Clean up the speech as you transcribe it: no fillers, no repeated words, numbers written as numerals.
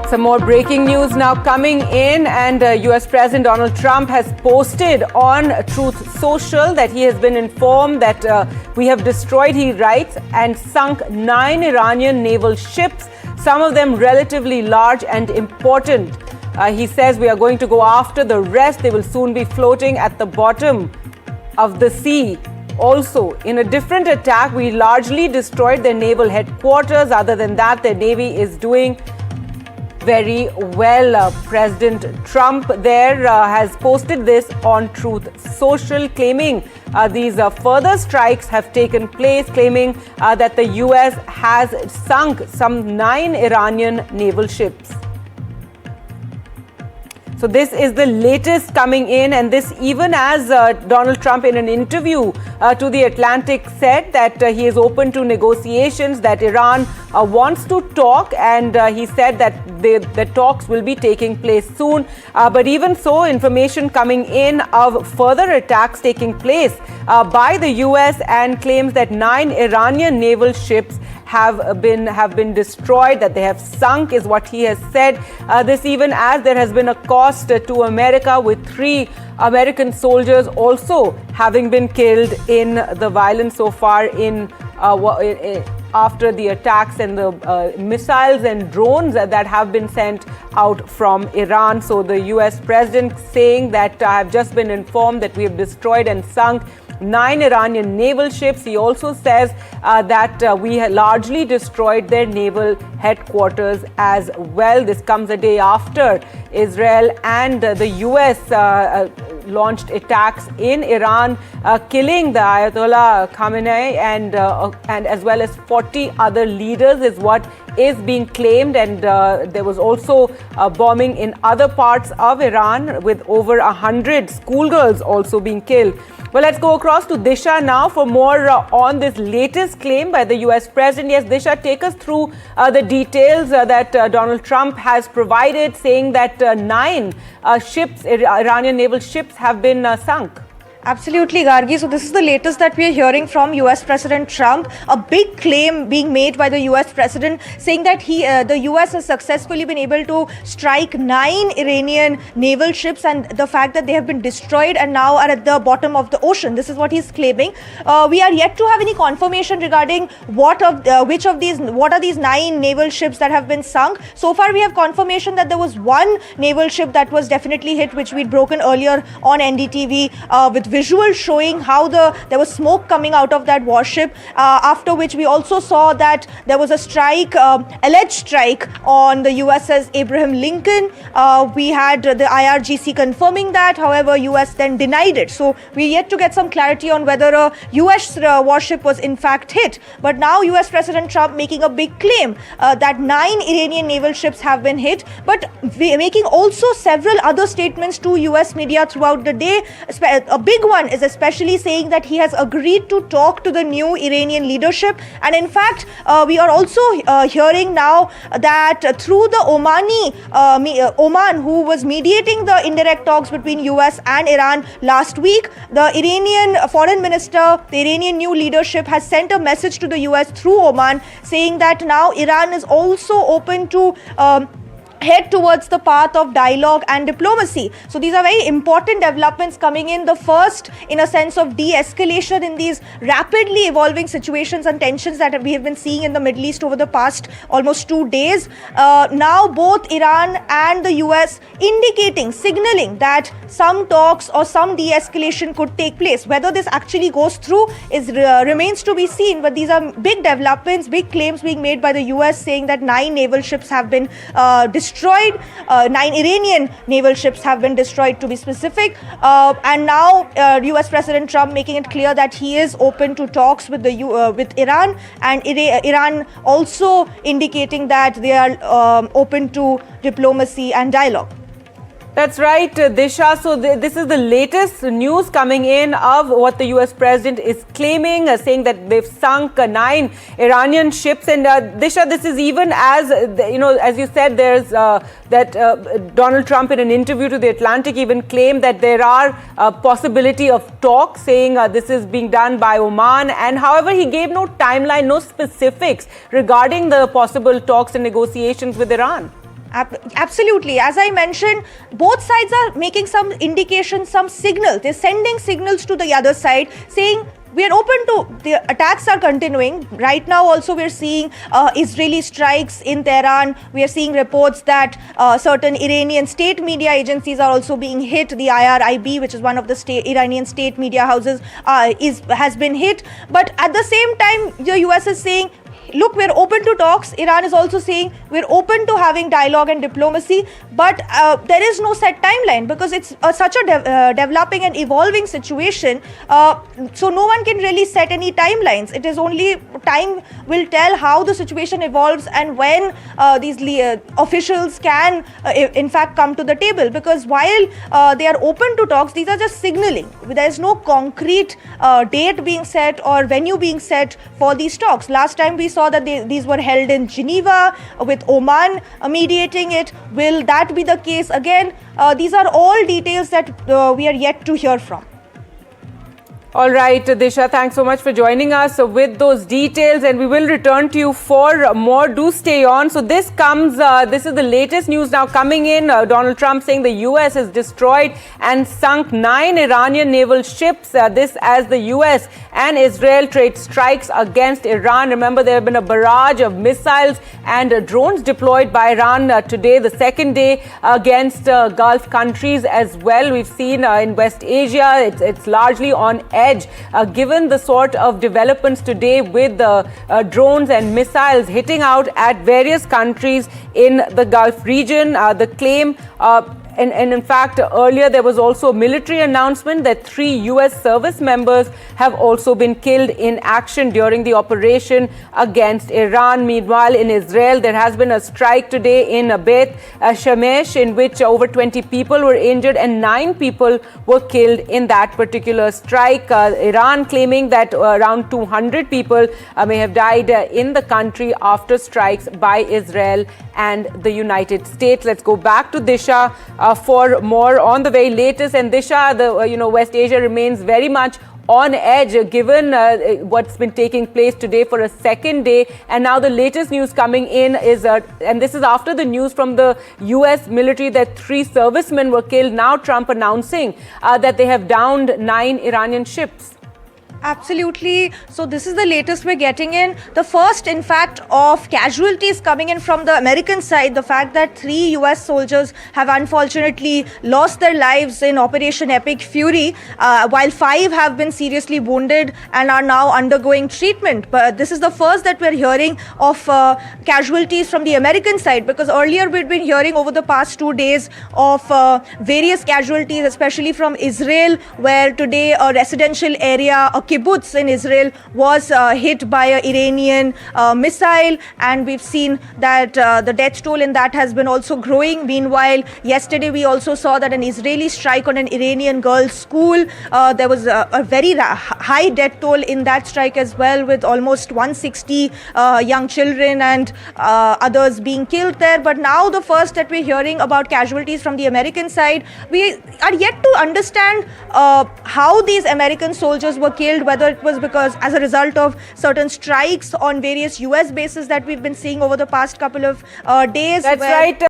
Some more breaking news now coming in, and US President Donald Trump has posted on Truth Social that he has been informed that we have destroyed, he writes, and sunk 9 Iranian naval ships, some of them relatively large and important. He says we are going to go after the rest. They will soon be floating at the bottom of the sea. Also, in a different attack, we largely destroyed their naval headquarters. Other than that, their navy is doing very well. President Trump there has posted this on Truth Social, claiming these further strikes have taken place, claiming that the US has sunk some 9 Iranian naval ships. So this is the latest coming in, and this even as Donald Trump in an interview to The Atlantic said that he is open to negotiations, that Iran wants to talk, and he said that the talks will be taking place soon. But even so, information coming in of further attacks taking place by the US, and claims that 9 Iranian naval ships have been destroyed, that they have sunk, is what he has said. This even as there has been a cost to America, with 3 American soldiers also having been killed in the violence so far in after the attacks and the missiles and drones that have been sent out from Iran. So the US president saying that I have just been informed that we have destroyed and sunk 9 Iranian naval ships. He also says that we largely destroyed their naval headquarters as well. This comes a day after Israel and the US launched attacks in Iran, killing the Ayatollah Khamenei and as well as 40 other leaders, is what is being claimed. And there was also bombing in other parts of Iran, with over 100 schoolgirls also being killed. Well, let's go across to Disha now for more on this latest claim by the US president. Yes, Disha, take us through the details that Donald Trump has provided, saying that 9 ships, Iranian naval ships, have been sunk. Absolutely, Gargi. So this is the latest that we are hearing from US President Trump. A big claim being made by the US President, saying that the US has successfully been able to strike 9 Iranian naval ships, and the fact that they have been destroyed and now are at the bottom of the ocean. This is what he's claiming. We are yet to have any confirmation regarding what are these 9 naval ships that have been sunk. So far, we have confirmation that there was 1 naval ship that was definitely hit, which we'd broken earlier on NDTV with visuals showing how there was smoke coming out of that warship, after which we also saw that there was a strike, alleged strike on the USS Abraham Lincoln. We had the IRGC confirming that, however US then denied it. So we're yet to get some clarity on whether a US warship was in fact hit. But now US President Trump making a big claim that 9 Iranian naval ships have been hit, but making also several other statements to US media throughout the day. A big one is especially saying that he has agreed to talk to the new Iranian leadership, and in fact we are also hearing now that through the Oman, who was mediating the indirect talks between US and Iran last week, the Iranian foreign minister, the Iranian new leadership, has sent a message to the US through Oman, saying that now Iran is also open to head towards the path of dialogue and diplomacy. So these are very important developments coming in. The first, in a sense, of de-escalation in these rapidly evolving situations and tensions that we have been seeing in the Middle East over the past almost 2 days. Now both Iran and the US indicating, signaling that some talks or some de-escalation could take place. Whether this actually goes through remains to be seen, but these are big developments, big claims being made by the US, saying that 9 naval ships have been destroyed. 9 Iranian naval ships have been destroyed, to be specific. And now US President Trump making it clear that he is open to talks with with Iran, and Iran also indicating that they are open to diplomacy and dialogue. That's right, Disha. So this is the latest news coming in of what the US president is claiming, saying that they've sunk 9 Iranian ships. And Disha, this is even as, as you said, there's that Donald Trump in an interview to The Atlantic even claimed that there are a possibility of talks, saying this is being done by Oman. And however, he gave no timeline, no specifics regarding the possible talks and negotiations with Iran. Absolutely. As I mentioned, both sides are making some indications, some signals. They're sending signals to the other side saying, we are open to, the attacks are continuing. Right now also we're seeing Israeli strikes in Tehran. We are seeing reports that certain Iranian state media agencies are also being hit. The IRIB, which is one of the Iranian state media houses, has been hit. But at the same time, the US is saying, look, we're open to talks. Iran is also saying we're open to having dialogue and diplomacy, but there is no set timeline because it's such a developing and evolving situation. So no one can really set any timelines. It is only time will tell how the situation evolves and when these officials can in fact come to the table, because while they are open to talks, these are just signaling. There is no concrete date being set or venue being set for these talks. Last time we saw that these were held in Geneva with Oman mediating it. Will that be the case again? These are all details that we are yet to hear from. All right, Disha, thanks so much for joining us with those details, and we will return to you for more. Do stay on. So this is the latest news now coming in. Donald Trump saying the U.S. has destroyed and sunk 9 Iranian naval ships. This as the U.S. and Israel trade strikes against Iran. Remember, there have been a barrage of missiles and drones deployed by Iran today, the second day against Gulf countries as well. We've seen in West Asia, it's largely on edge. Given the sort of developments today with drones and missiles hitting out at various countries in the Gulf region, the claim and in fact, earlier there was also a military announcement that 3 U.S. service members have also been killed in action during the operation against Iran. Meanwhile, in Israel, there has been a strike today in Beit Shemesh in which over 20 people were injured and 9 people were killed in that particular strike. Iran claiming that around 200 people may have died in the country after strikes by Israel and the United States. Let's go back to Disha for more on the very latest. And Disha, the West Asia remains very much on edge given what's been taking place today for a second day. And now the latest news coming in is, and this is after the news from the US military that 3 servicemen were killed. Now Trump announcing that they have downed 9 Iranian ships. Absolutely. So this is the latest we're getting in. The first, in fact, of casualties coming in from the American side, the fact that 3 US soldiers have unfortunately lost their lives in Operation Epic Fury, while 5 have been seriously wounded and are now undergoing treatment. But this is the first that we're hearing of casualties from the American side, because earlier we'd been hearing over the past 2 days of various casualties, especially from Israel, where today a residential area, a kibbutz in Israel, was hit by an Iranian missile, and we've seen that the death toll in that has been also growing. Meanwhile, yesterday we also saw that an Israeli strike on an Iranian girls' school, there was a very high death toll in that strike as well, with almost 160 young children and others being killed there. But now the first that we're hearing about casualties from the American side, we are yet to understand how these American soldiers were killed, whether it was because as a result of certain strikes on various US bases that we've been seeing over the past couple of days. That's right.